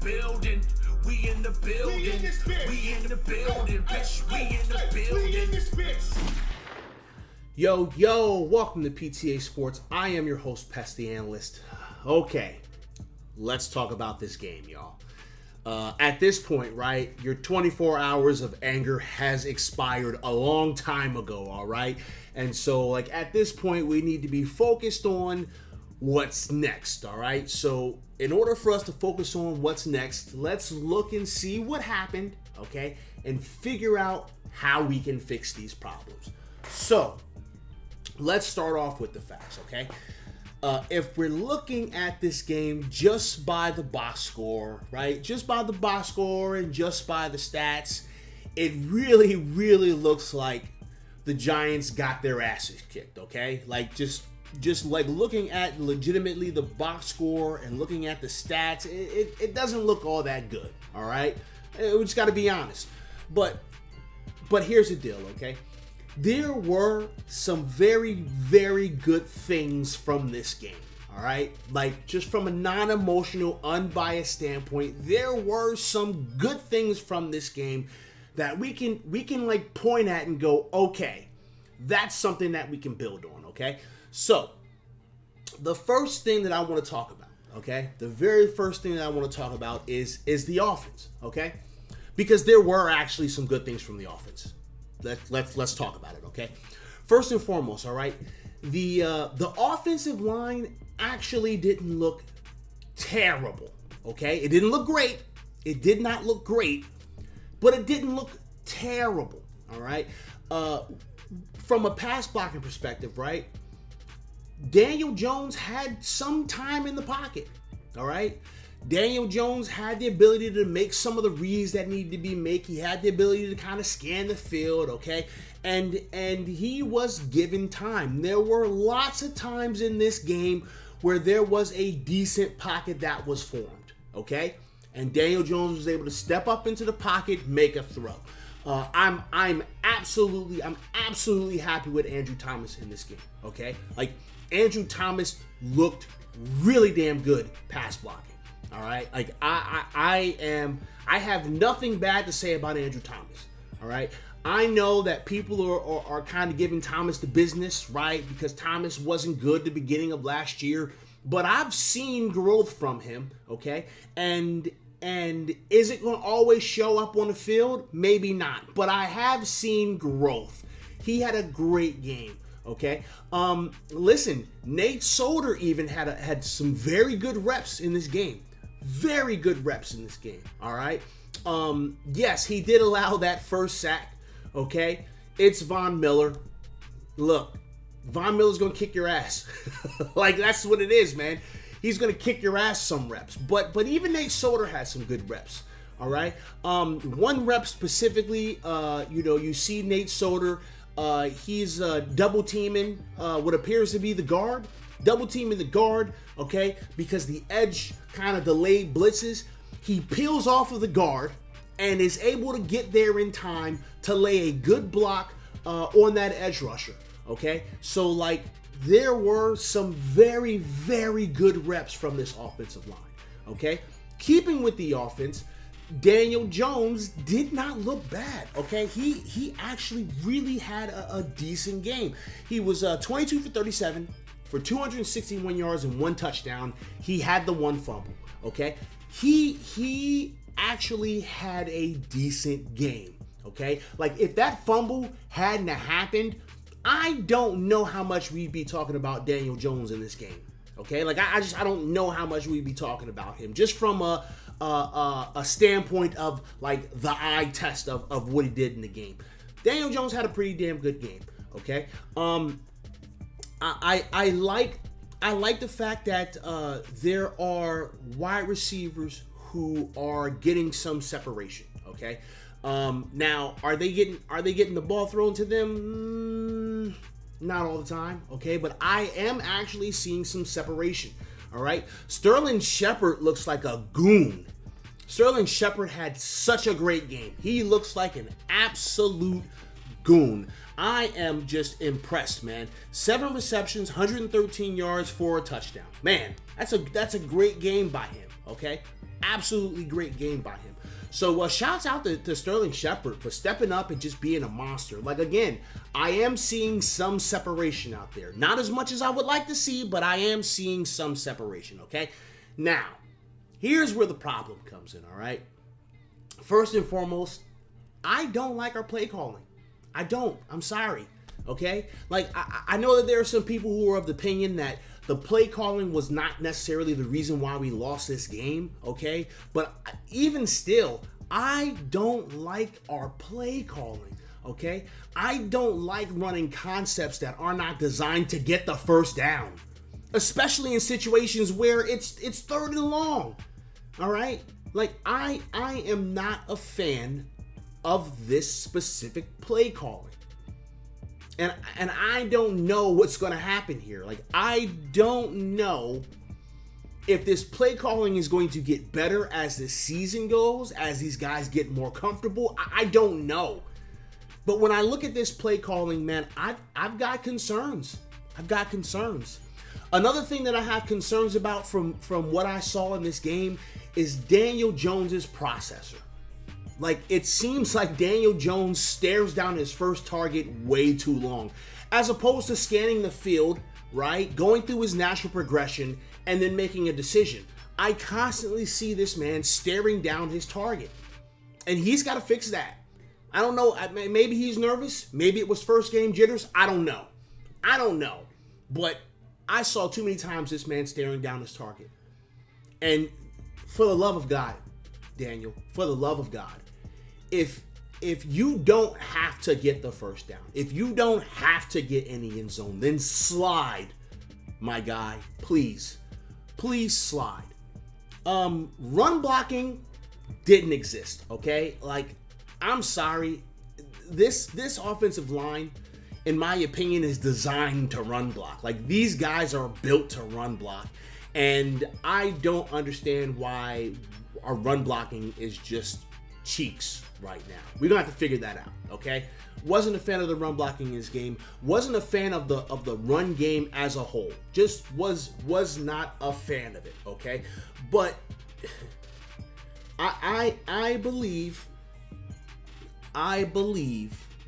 building. We in the building. We in this bitch. We in the building, bitch. We in the building. We in this bitch. Yo, welcome to PTA Sports. I am your host, Pest the Analyst. Okay, let's talk about this game, y'all. At this point, right, your 24 hours of anger has expired a long time ago, all right? And so, like, at this point, we need to be focused on what's next, all right? So, in order for us to focus on what's next, let's look and see what happened, okay? And figure out how we can fix these problems. So, let's start off with the facts, okay? If we're looking at this game just by the box score, right? Just by the box score and just by the stats, it really looks like the Giants got their asses kicked, okay? Like, just like looking at legitimately the box score and looking at the stats, it doesn't look all that good, all right? We just got to be honest. But here's the deal, okay? There were some very good things from this game, all right? Like, just from a non-emotional, unbiased standpoint, there were some good things from this game that we can like point at and go, okay, that's something that we can build on, okay? So, the first thing that I want to talk about, okay? The very first thing that I want to talk about is the offense, okay? Because there were actually some good things from the offense. Let's talk about it, okay? First and foremost, all right, the offensive line actually didn't look terrible, okay? It didn't look great. It did not look great, but it didn't look terrible, all right? From a pass blocking perspective, right, Daniel Jones had some time in the pocket, all right? Daniel Jones had the ability to make some of the reads that needed to be made. He had the ability to kind of scan the field, okay? And he was given time. There were lots of times in this game where there was a decent pocket that was formed, okay? And Daniel Jones was able to step up into the pocket, make a throw. I'm absolutely happy with Andrew Thomas in this game, okay? Like, Andrew Thomas looked really damn good pass blocking. All right, like I have nothing bad to say about Andrew Thomas. All right, I know that people are kind of giving Thomas the business, right? Because Thomas wasn't good the beginning of last year, but I've seen growth from him. Okay, and is it going to always show up on the field? Maybe not, but I have seen growth. He had a great game. Okay. Listen, Nate Solder even had some very good reps in this game. Very good reps in this game, all right? Yes, he did allow that first sack, okay? It's Von Miller. Look, Von Miller's going to kick your ass. Like, that's what it is, man. He's going to kick your ass some reps. But even Nate Solder had some good reps, all right? One rep specifically, you see Nate Solder, he's double teaming what appears to be the guard. Double teaming the guard, okay, because the edge kind of delayed blitzes. He peels off of the guard and is able to get there in time to lay a good block on that edge rusher, okay? So, like, there were some very good reps from this offensive line, okay? Keeping with the offense, Daniel Jones did not look bad, okay? He actually really had a decent game. He was 22 for 37, for 261 yards and 1 touchdown. He had the 1 fumble, okay? He actually had a decent game, okay? Like, if that fumble hadn't happened, I don't know how much we'd be talking about Daniel Jones in this game, okay? Like, I don't know how much we'd be talking about him, just from a standpoint of, like, the eye test of what he did in the game. Daniel Jones had a pretty damn good game, okay? I like the fact that there are wide receivers who are getting some separation. Okay, now are they getting the ball thrown to them? Not all the time. Okay, but I am actually seeing some separation. All right, Sterling Shepard looks like a goon. Sterling Shepard had such a great game. He looks like an absolute goon. I am just impressed, man. 7 receptions, 113 yards for a touchdown. Man, that's a great game by him, okay? Absolutely great game by him. So shouts out to Sterling Shepard for stepping up and just being a monster. Like, again, I am seeing some separation out there. Not as much as I would like to see, but I am seeing some separation, okay? Now, here's where the problem comes in, all right? First and foremost, I don't like our play calling. I don't. I'm sorry, okay? Like, I know that there are some people who are of the opinion that the play calling was not necessarily the reason why we lost this game, okay? But even still, I don't like our play calling, okay? I don't like running concepts that are not designed to get the first down, especially in situations where it's third and long, all right? Like, I am not a fan of this specific play calling. And I don't know what's going to happen here. Like, I don't know if this play calling is going to get better as the season goes, as these guys get more comfortable. I don't know. But when I look at this play calling, man, I've got concerns. I've got concerns. Another thing that I have concerns about from what I saw in this game is Daniel Jones's processor. Like, it seems like Daniel Jones stares down his first target way too long, as opposed to scanning the field, right, going through his natural progression, and then making a decision. I constantly see this man staring down his target, and he's got to fix that. I don't know. Maybe he's nervous. Maybe it was first game jitters. I don't know. But I saw too many times this man staring down his target. And for the love of God, Daniel, for the love of God, if you don't have to get the first down, if you don't have to get in the end zone, then slide, my guy. Please slide. Run blocking didn't exist, okay? Like, I'm sorry. This offensive line, in my opinion, is designed to run block. Like, these guys are built to run block. And I don't understand why our run blocking is just cheeks right now. We're gonna have to figure that out, okay? Wasn't a fan of the run blocking in this game. Wasn't a fan of the run game as a whole. Just was not a fan of it, okay? But I believe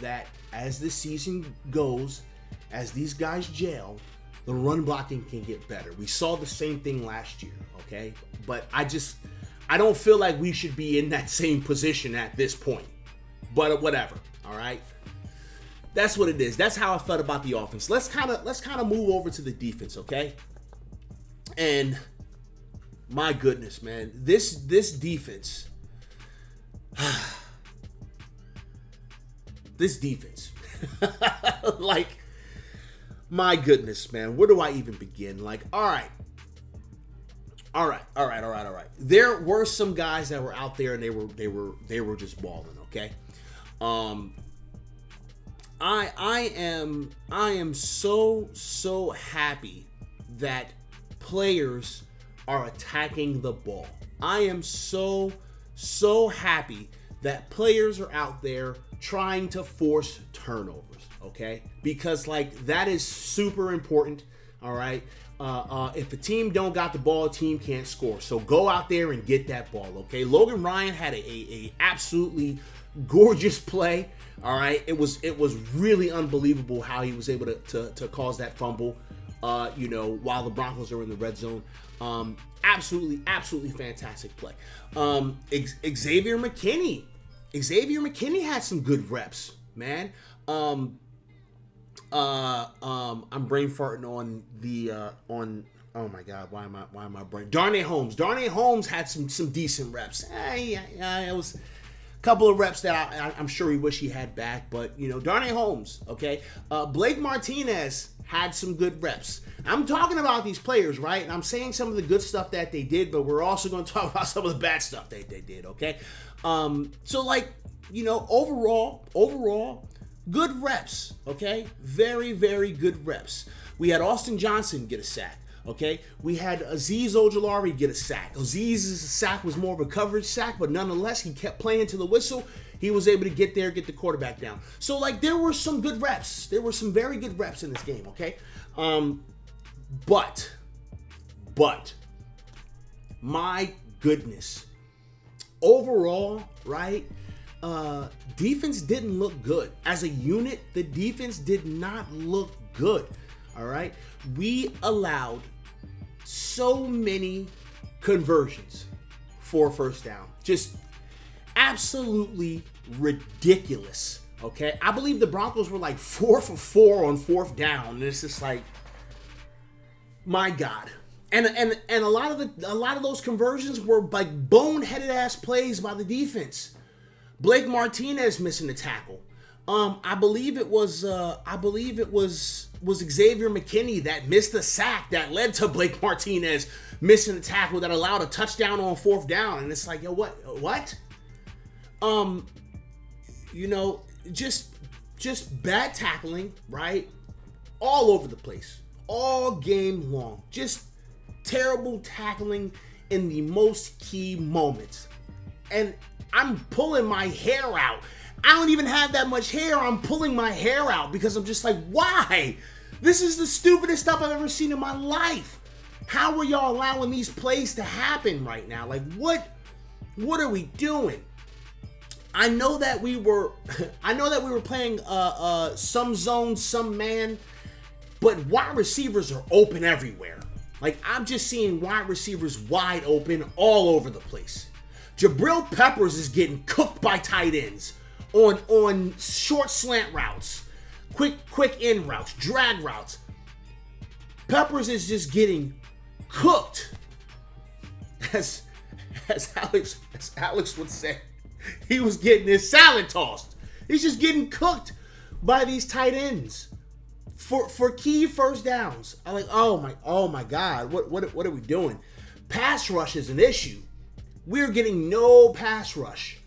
that as the season goes, as these guys gel, the run blocking can get better. We saw the same thing last year, okay? But I don't feel like we should be in that same position at this point. But whatever, all right? That's what it is. That's how I felt about the offense. Let's kind of move over to the defense, okay? And my goodness, man, this defense, like, my goodness, man, where do I even begin? Like, all right. There were some guys that were out there and they were just balling, okay? I am so happy that players are attacking the ball. I am so happy that players are out there trying to force turnovers, okay? Because, like, that is super important, all right? If a team don't got the ball, a team can't score. So go out there and get that ball, okay? Logan Ryan had a absolutely gorgeous play, all right? It was really unbelievable how he was able to cause that fumble, while the Broncos are in the red zone. Absolutely fantastic play. Xavier McKinney had some good reps, man. I'm brain farting on the oh my god, why am I brain? Darnay Holmes had some decent reps. It was a couple of reps that I'm sure he wish he had back, but Darnay Holmes, okay. Blake Martinez had some good reps. I'm talking about these players, right? And I'm saying some of the good stuff that they did, but we're also going to talk about some of the bad stuff they did, okay? So, like, overall, good reps, okay? Very, very good reps. We had Austin Johnson get a sack, okay? We had Azeez Ojulari get a sack. Aziz's sack was more of a coverage sack, but nonetheless, he kept playing to the whistle. He was able to get there, get the quarterback down. So, like, there were some good reps. There were some very good reps in this game, okay? But, my goodness, overall, right, defense didn't look good. As a unit, the defense did not look good, all right? We allowed so many conversions for first down. Just absolutely ridiculous, okay? I believe the Broncos were like 4 for 4 on fourth down, and it's just like, my God. And a lot of those conversions were like boneheaded ass plays by the defense. Blake Martinez missing the tackle. I believe it was Xavier Mckinney that missed the sack that led to Blake Martinez missing the tackle that allowed a touchdown on fourth down. And it's like, yo, what? Just bad tackling, right? All over the place, all game long. Just terrible tackling in the most key moments. And I'm pulling my hair out. I don't even have that much hair. I'm pulling my hair out because I'm just like, why? This is the stupidest stuff I've ever seen in my life. How are y'all allowing these plays to happen right now? Like, what are we doing? I know that we were playing some zone, some man, but wide receivers are open everywhere. Like, I'm just seeing wide receivers wide open all over the place. Jabril Peppers is getting cooked by tight ends on short slant routes, quick in routes, drag routes. Peppers is just getting cooked. As Alex would say, he was getting his salad tossed. He's just getting cooked by these tight ends for key first downs. I'm like, oh my God, what are we doing? Pass rush is an issue. We're getting no pass rush.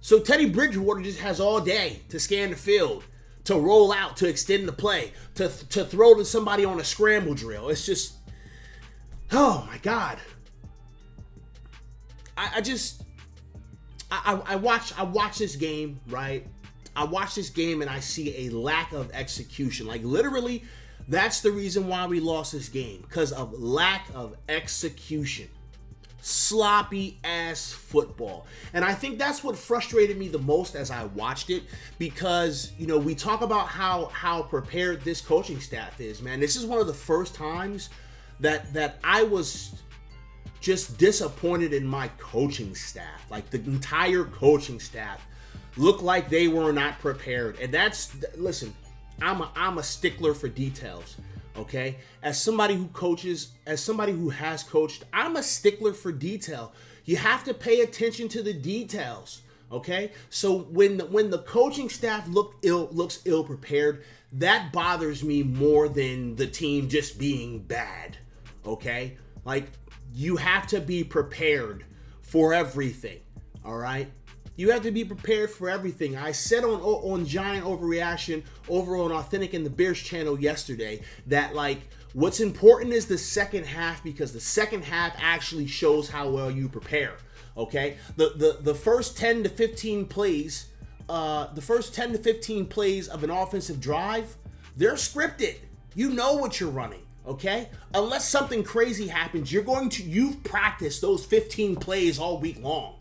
So Teddy Bridgewater just has all day to scan the field, to roll out, to extend the play, to throw to somebody on a scramble drill. It's just, oh my God. I watch this game, right? I watch this game and I see a lack of execution. Like, literally, that's the reason why we lost this game, because of lack of execution. Sloppy ass football. And I think that's what frustrated me the most as I watched it, because, we talk about how prepared this coaching staff is, man. This is one of the first times that I was just disappointed in my coaching staff. Like, the entire coaching staff looked like they were not prepared. And listen, I'm a stickler for details. Okay, as somebody who has coached, I'm a stickler for detail. You have to pay attention to the details. Okay, so when the coaching staff looks ill prepared, that bothers me more than the team just being bad. Okay, like, you have to be prepared for everything. All right. You have to be prepared for everything. I said on Giant Overreaction over on Authentic and the Bears channel yesterday that, like, what's important is the second half, because the second half actually shows how well you prepare. Okay? The first 10 to 15 plays, of an offensive drive, they're scripted. You know what you're running. Okay? Unless something crazy happens, you've practiced those 15 plays all week long.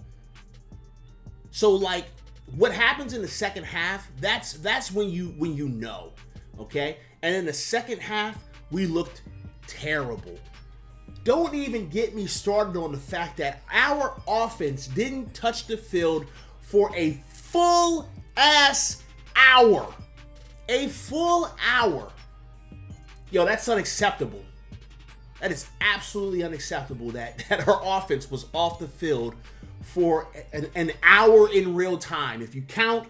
So, like, what happens in the second half, that's when you know, okay? And in the second half, we looked terrible. Don't even get me started on the fact that our offense didn't touch the field for a full ass hour. A full hour. Yo, that's unacceptable. That is absolutely unacceptable that our offense was off the field for an hour in real time. If you count,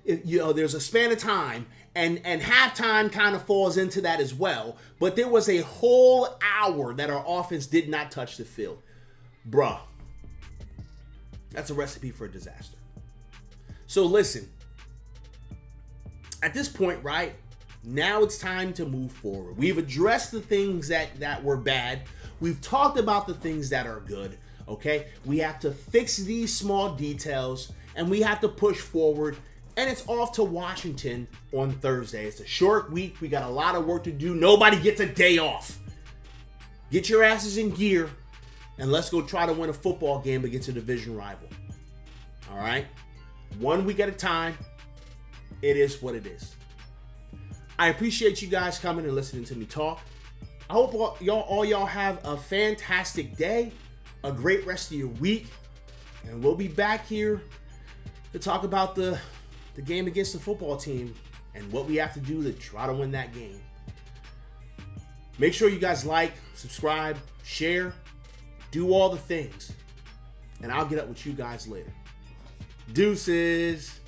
there's a span of time, and halftime kind of falls into that as well. But there was a whole hour that our offense did not touch the field. Bruh, that's a recipe for a disaster. So listen, at this point, right, now it's time to move forward. We've addressed the things that were bad. We've talked about the things that are good. Okay, we have to fix these small details, and we have to push forward, and it's off to Washington on Thursday. It's a short week. We got a lot of work to do. Nobody gets a day off. Get your asses in gear. and let's go try to win a football game against a division rival. All right? 1 week at a time. It is what it is. I appreciate you guys coming and listening to me talk. I hope all y'all have a fantastic day, a great rest of your week, and we'll be back here to talk about the game against the football team and what we have to do to try to win that game. Make sure you guys like, subscribe, share, do all the things, and I'll get up with you guys later. Deuces.